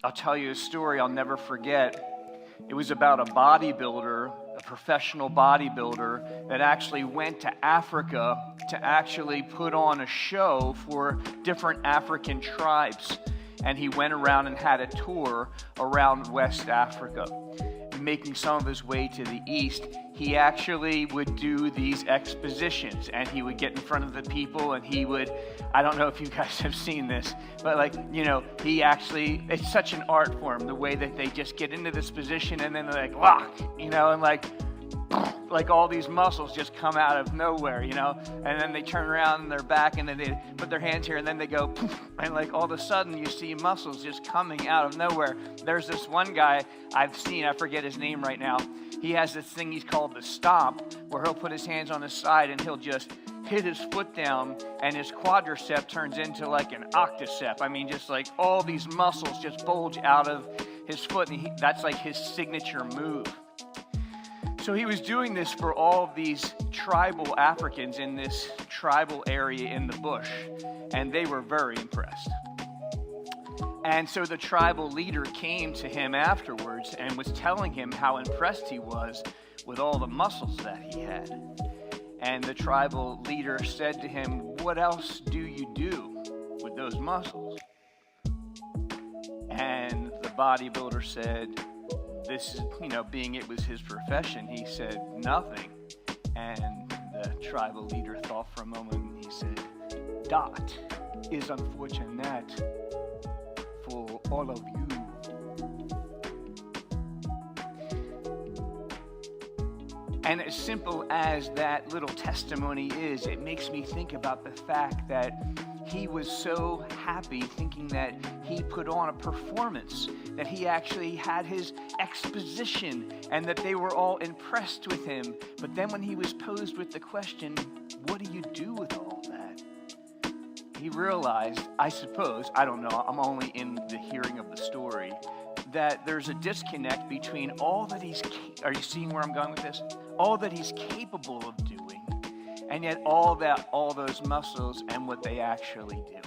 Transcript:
I'll tell you a story I'll never forget. It was about a bodybuilder, a professional bodybuilder, that actually went to Africa to actually put on a show for different African tribes. And he went around and had a tour around West Africa. Making some of his way to the east, he actually would do these expositions, and he would get in front of the people, and he would, I don't know if you guys have seen this, but he actually, it's such an art form, the way that they just get into this position, and then they're like, lock, and like all these muscles just come out of nowhere, and then they turn around and they're back, and then they put their hands here, and then they go, and like all of a sudden you see muscles just coming out of nowhere. There's this one guy I've seen, I forget his name right now. He has this thing he's called the stomp, where he'll put his hands on his side and he'll just hit his foot down, and his quadricep turns into like an octicep. I mean, just like all these muscles just bulge out of his foot, and that's like his signature move. So he was doing this for all of these tribal Africans in this tribal area in the bush, and they were very impressed. And so the tribal leader came to him afterwards and was telling him how impressed he was with all the muscles that he had. And the tribal leader said to him, "What else do you do with those muscles?" And the bodybuilder said, this is, being it was his profession, he said, "Nothing." And the tribal leader thought for a moment, and he said, "That is unfortunate for all of you." And as simple as that little testimony is, it makes me think about the fact that he was so happy thinking that he put on a performance, that he actually had his exposition, and that they were all impressed with him. But then when he was posed with the question, "What do you do with all that?" he realized, I suppose, I don't know, I'm only in the hearing of the story, that there's a disconnect between all that are you seeing where I'm going with this? All that he's capable of doing, and yet all those muscles and what they actually do.